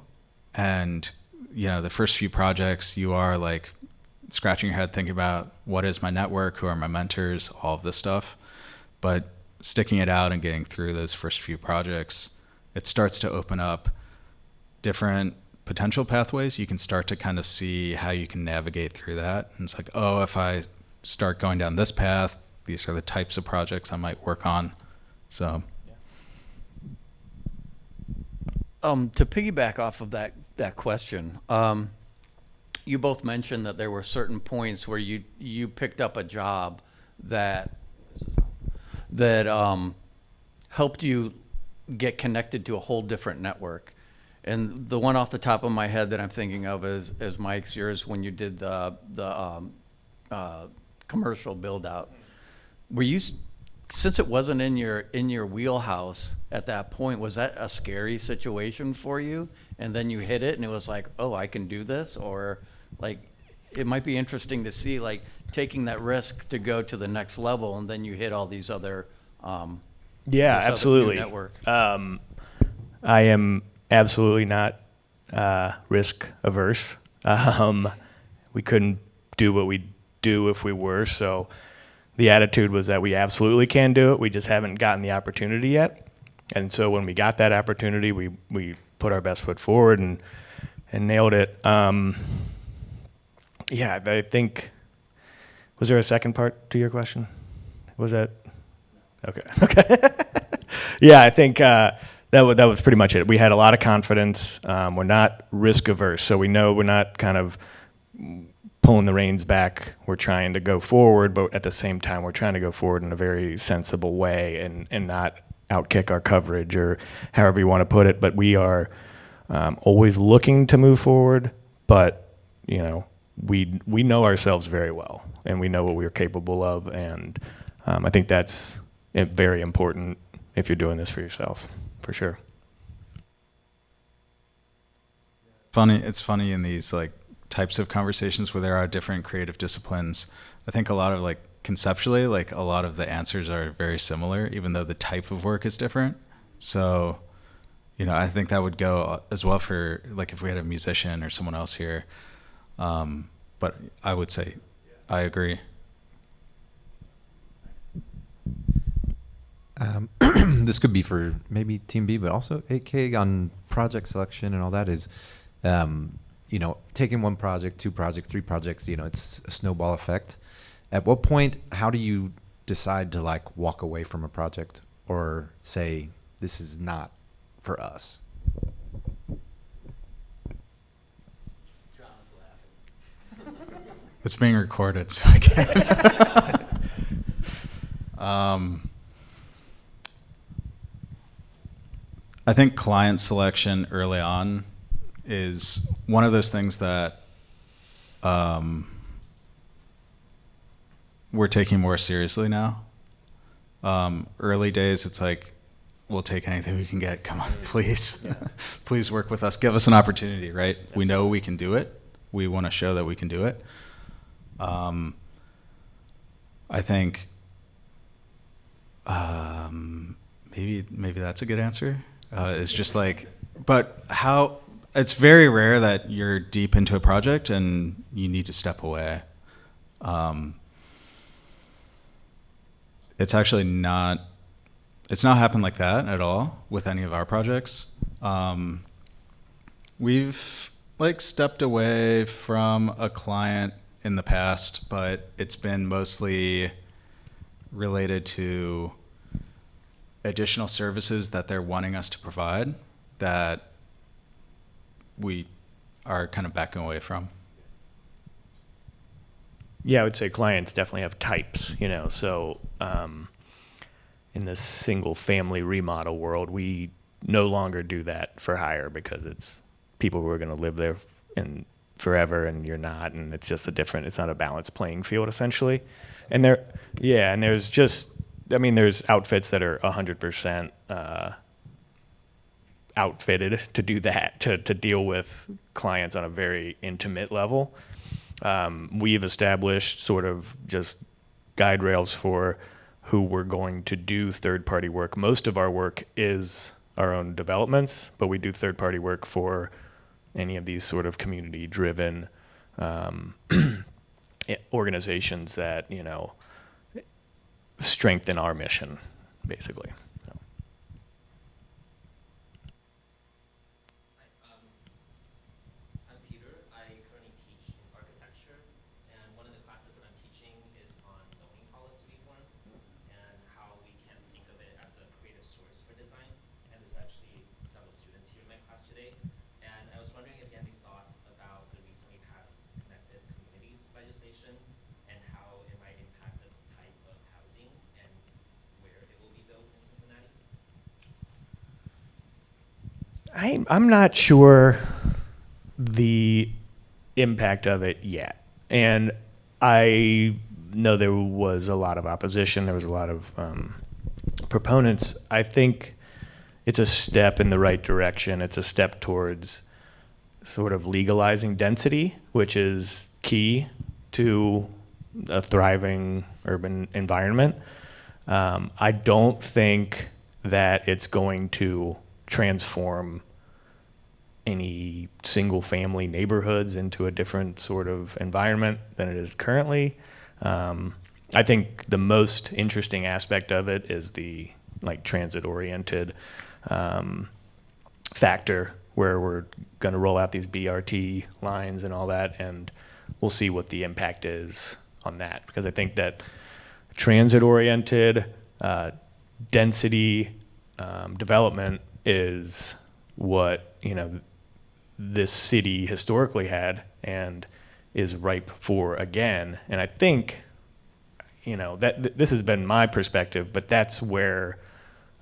And, you know, the first few projects you are like scratching your head thinking about what is my network, who are my mentors, all of this stuff. But sticking it out and getting through those first few projects, it starts to open up different potential pathways. You can start to kind of see how you can navigate through that. And it's like, oh, if I start going down this path, these are the types of projects I might work on. So. To piggyback off of that question, you both mentioned that there were certain points where you picked up a job that helped you get connected to a whole different network. And the one off the top of my head that I'm thinking of is Mike's, yours, when you did the commercial build out. Were you since it wasn't in your wheelhouse at that point, was that a scary situation for you? And then you hit it and it was like, oh, I can do this? Or like, it might be interesting to see like taking that risk to go to the next level, and then you hit all these other Yeah, this other absolutely. new network. I am absolutely not risk averse. We couldn't do what we do if we were. So the attitude was that we absolutely can do it. We just haven't gotten the opportunity yet. And so when we got that opportunity, we put our best foot forward and nailed it. Yeah, I think, was there a second part to your question? Was that? Okay. Okay. Yeah, I think that was pretty much it. We had a lot of confidence. We're not risk averse, so we know we're not kind of pulling the reins back. We're trying to go forward, but at the same time, we're trying to go forward in a very sensible way and not outkick our coverage or however you want to put it. But we are always looking to move forward, but you know, we know ourselves very well, and we know what we're capable of, and I think that's very important if you're doing this for yourself, for sure. It's funny in these like types of conversations where there are different creative disciplines. I think a lot of like conceptually, like a lot of the answers are very similar, even though the type of work is different. So, you know, I think that would go as well for like if we had a musician or someone else here. But I would say I agree. This could be for maybe Team B, but also 8K on project selection and all that is, you know, taking one project, 2 projects, 3 projects, you know, it's a snowball effect. At what point, how do you decide to like walk away from a project or say, this is not for us? It's being recorded, so I can't. I think client selection early on is one of those things that we're taking more seriously now. Early days, it's like, we'll take anything we can get. Come on, please. Please work with us. Give us an opportunity, right? Absolutely. We know we can do it. We want to show that we can do it. I think maybe that's a good answer. It's just like, but how, it's very rare that you're deep into a project and you need to step away. It's actually not, it's not happened like that at all with any of our projects. We've like stepped away from a client in the past, but it's been mostly related to additional services that they're wanting us to provide that we are kind of backing away from. Yeah, I would say clients definitely have types, you know, so in this single family remodel world, we no longer do that for hire because it's people who are going to live there and forever and you're not, and it's just it's not a balanced playing field essentially. And there's just, I mean, there's outfits that are 100% outfitted to do that, to deal with clients on a very intimate level. We've established sort of just guide rails for who we're going to do third-party work. Most of our work is our own developments, but we do third-party work for any of these sort of community-driven organizations that, you know, strengthen our mission, basically. I'm Peter. I currently teach in architecture, and one of the classes that I'm teaching is on zoning policy reform and how we can think of it as a creative source for design. And there's actually several students here in my class today. And I was wondering if you have any thoughts about the recently passed Connected Communities legislation and how it might impact the type of housing and where it will be built in Cincinnati. I'm not sure the impact of it yet. And I though there was a lot of opposition, there was a lot of proponents, I think it's a step in the right direction. It's a step towards sort of legalizing density, which is key to a thriving urban environment. I don't think that it's going to transform any single family neighborhoods into a different sort of environment than it is currently. I think the most interesting aspect of it is the transit oriented factor, where we're going to roll out these BRT lines and all that, and we'll see what the impact is on that. Because I think that transit-oriented density development is what this city historically had and is ripe for again. And I think that this has been my perspective, but that's where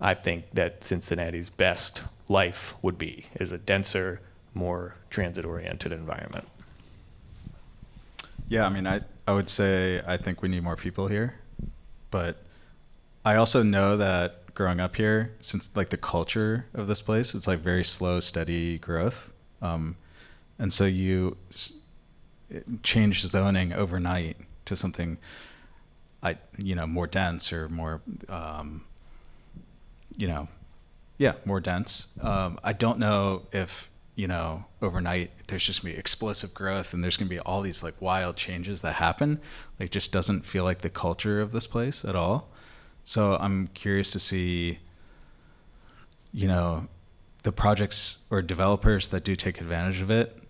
I think that Cincinnati's best life would be, is a denser, more transit-oriented environment. Yeah, I mean, I would say I think we need more people here, but I also know that growing up here, since the culture of this place, it's very slow, steady growth, and so you change zoning overnight to something, more dense or more, more dense. I don't know if overnight there's just gonna be explosive growth and there's gonna be all these wild changes that happen. It just doesn't feel like the culture of this place at all. So I'm curious to see, the projects or developers that do take advantage of it.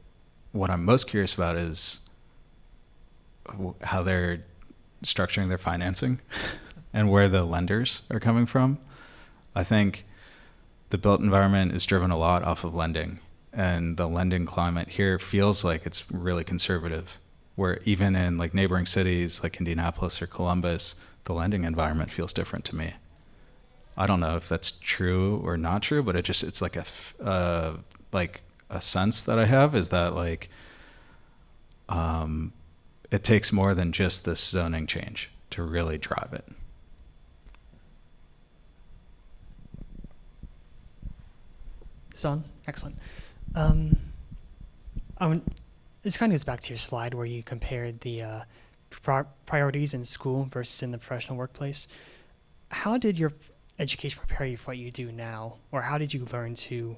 What I'm most curious about is how they're structuring their financing and where the lenders are coming from. I think the built environment is driven a lot off of lending, and the lending climate here feels like it's really conservative, where even in neighboring cities like Indianapolis or Columbus, the lending environment feels different to me. I don't know if that's true or not true, but it's a sense that I have is that it takes more than just this zoning change to really drive it. Son, excellent. This kind of goes back to your slide where you compared the priorities in school versus in the professional workplace. How did your education prepare you for what you do now, or how did you learn to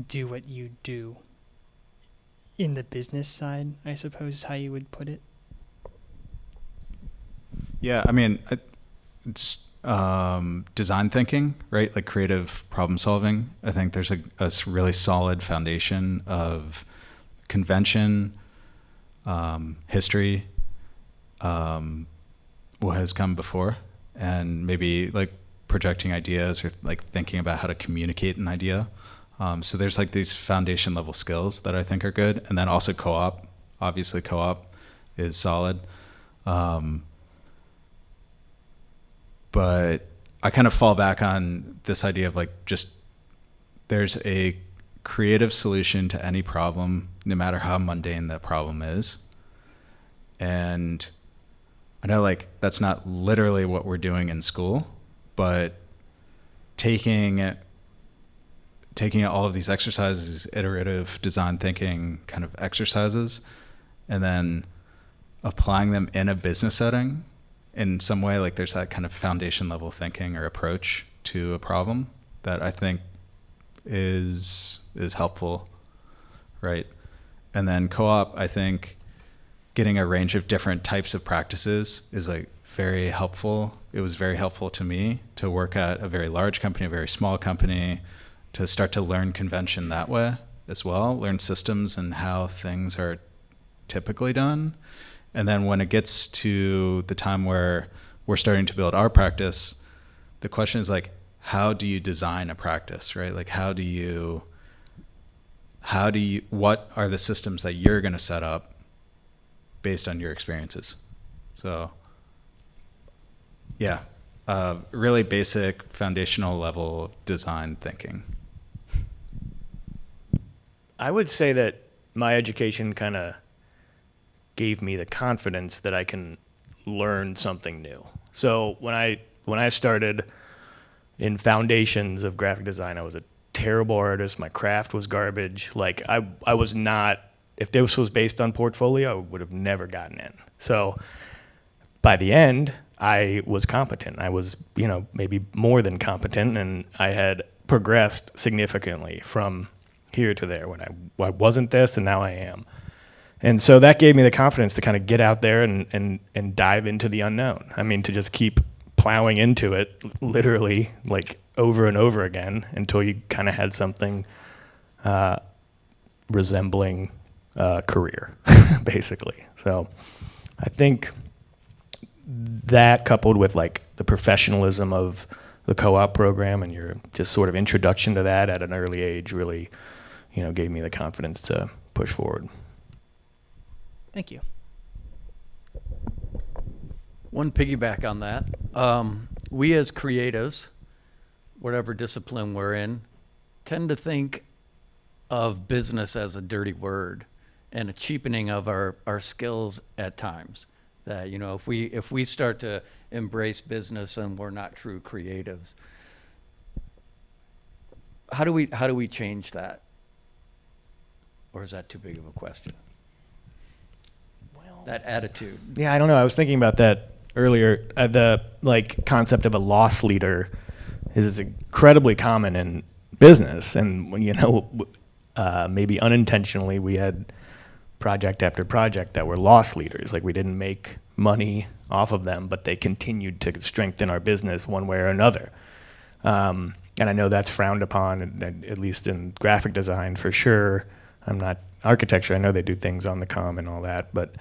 do what you do in the business side, I suppose is how you would put it? Yeah, I mean, it's design thinking, right? Creative problem solving. I think there's a really solid foundation of convention, history, what has come before, and maybe projecting ideas or thinking about how to communicate an idea. So there's these foundation level skills that I think are good. And then also co-op, obviously co-op is solid. But I kind of fall back on this idea of just there's a creative solution to any problem, no matter how mundane that problem is. And I know that's not literally what we're doing in school, but taking all of these exercises, iterative design thinking kind of exercises, and then applying them in a business setting in some way, there's that kind of foundation level thinking or approach to a problem that I think is helpful, right? And then co-op, I think getting a range of different types of practices is very helpful. It was very helpful to me to work at a very large company, a very small company, to start to learn convention that way as well, learn systems and how things are typically done. And then when it gets to the time where we're starting to build our practice, the question is how do you design a practice, right? What are the systems that you're going to set up based on your experiences? So yeah, really basic foundational level design thinking. I would say that my education kind of gave me the confidence that I can learn something new. So when I started in foundations of graphic design, I was a terrible artist. My craft was garbage. Like I was not, if this was based on portfolio, I would have never gotten in. So by the end, I was competent. I was, maybe more than competent, and I had progressed significantly from here to there when I wasn't this and now I am. And so that gave me the confidence to kind of get out there and dive into the unknown. I mean, to just keep plowing into it, literally, like over and over again, until you kind of had something resembling a career, basically. So I think that, coupled with like the professionalism of the co-op program and your just sort of introduction to that at an early age, really, gave me the confidence to push forward. Thank you. One piggyback on that. We as creatives, whatever discipline we're in, tend to think of business as a dirty word and a cheapening of our skills at times. That, if we start to embrace business and we're not true creatives, how do we change that? Or is that too big of a question? That attitude. Yeah, I don't know. I was thinking about that earlier. The concept of a loss leader is incredibly common in business, and maybe unintentionally we had project after project that were loss leaders. Like, we didn't make money off of them, but they continued to strengthen our business one way or another. And I know that's frowned upon, at least in graphic design for sure. I'm not architecture. I know they do things on the comm and all that, but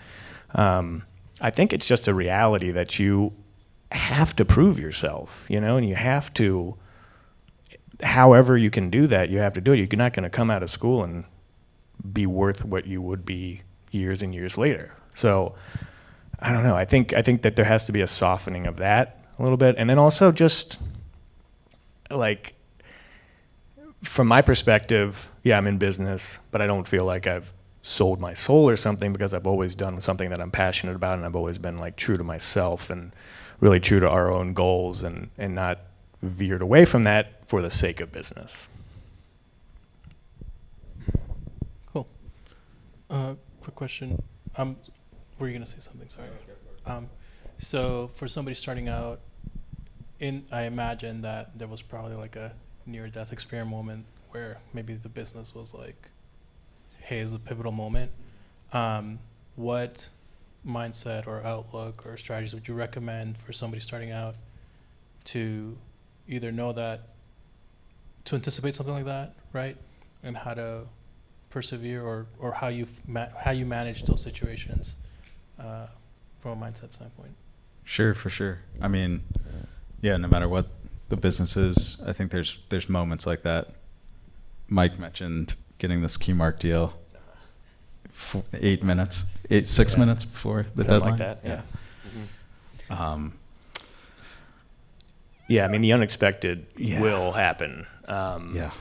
I think it's just a reality that you have to prove yourself, and you have to, however you can do that, you have to do it. You're not going to come out of school and be worth what you would be years and years later. So I don't know. I think that there has to be a softening of that a little bit. And then also just like, from my perspective, yeah, I'm in business, but I don't feel like I've sold my soul or something, because I've always done something that I'm passionate about, and I've always been like true to myself and really true to our own goals, and not veered away from that for the sake of business. Cool. Quick question. Were you gonna say something? Sorry. So for somebody starting out, I imagine that there was probably like a near-death experience moment where maybe the business was like, hey, it's a pivotal moment. What mindset or outlook or strategies would you recommend for somebody starting out to either know that, to anticipate something like that, right? And how to persevere, or how you manage those situations from a mindset standpoint? Sure, for sure. I mean, yeah, no matter what the business is, I think there's moments like that. Mike mentioned getting this Keymark deal 6 minutes before the Something deadline. like that, yeah. Mm-hmm. Yeah, I mean, the unexpected will happen. Yeah.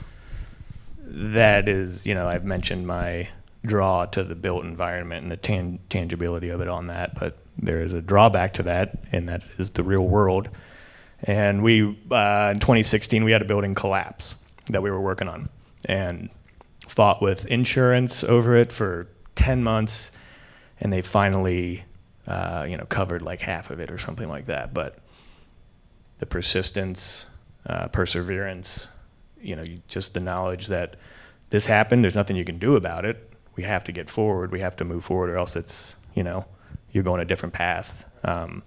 That is, I've mentioned my draw to the built environment and the tangibility of it on that, but there is a drawback to that, and that is the real world. And we, in 2016, we had a building collapse that we were working on, and fought with insurance over it for 10 months, and they finally, covered like half of it or something like that. But the persistence, perseverance, just the knowledge that this happened, there's nothing you can do about it. We have to get forward. We have to move forward, or else it's, you're going a different path. And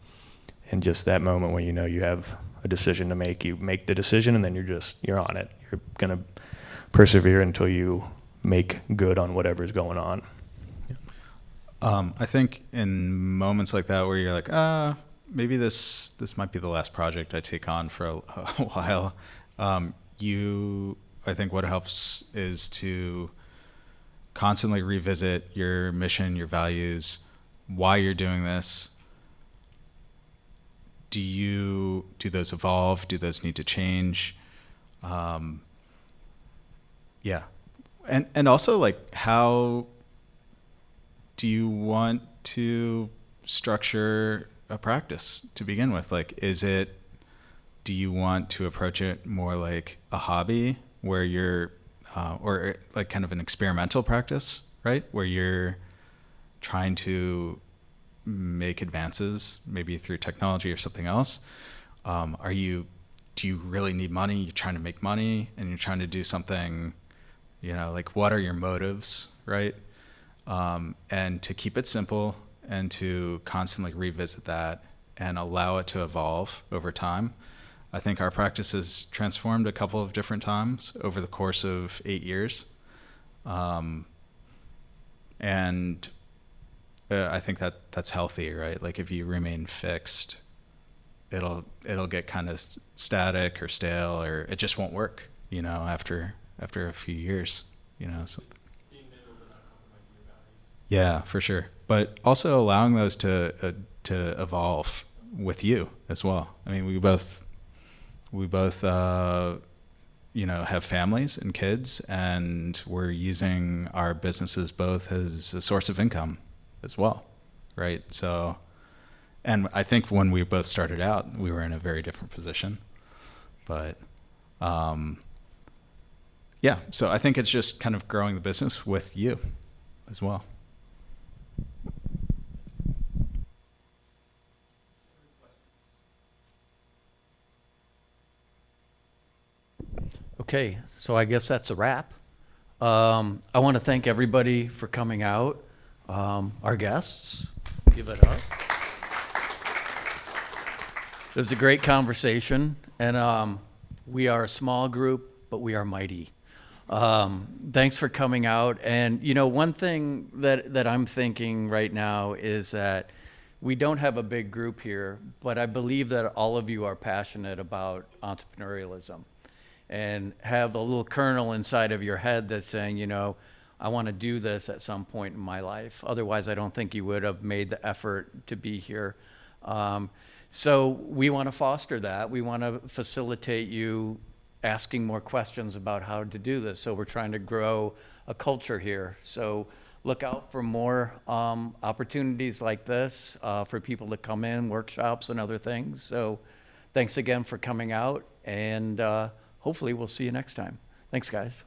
just that moment when you have a decision to make, you make the decision, and then you're on it. You're going to persevere until you make good on whatever's going on. I think in moments like that where you're like, maybe this might be the last project I take on for a while, I think what helps is to constantly revisit your mission, your values, why you're doing this. Do those evolve? Do those need to change? Yeah. And also, like, how do you want to structure a practice to begin with? Like, do you want to approach it more like a hobby where you're, or like kind of an experimental practice, right? Where you're trying to make advances, maybe through technology or something else? Do you really need money? You're trying to make money and you're trying to do something, like what are your motives, right? And to keep it simple and to constantly revisit that and allow it to evolve over time. I think our practice has transformed a couple of different times over the course of 8 years. And I think that's healthy, right? Like if you remain fixed, it'll get kind of static or stale, or it just won't work, after a few years, something. Yeah, for sure. But also allowing those to evolve with you as well. I mean, we both have families and kids, and we're using our businesses both as a source of income as well, right? So, and I think when we both started out, we were in a very different position. But yeah, so I think it's just kind of growing the business with you as well. Okay, so I guess that's a wrap. I want to thank everybody for coming out. Our guests, give it up. It was a great conversation, and we are a small group, but we are mighty. Thanks for coming out. And one thing that I'm thinking right now is that we don't have a big group here, but I believe that all of you are passionate about entrepreneurialism and have a little kernel inside of your head that's saying, I want to do this at some point in my life. Otherwise, I don't think you would have made the effort to be here. So we want to foster that. We want to facilitate you asking more questions about how to do this. So we're trying to grow a culture here. So look out for more opportunities like this for people to come in, workshops and other things. So thanks again for coming out, and hopefully we'll see you next time. Thanks, guys.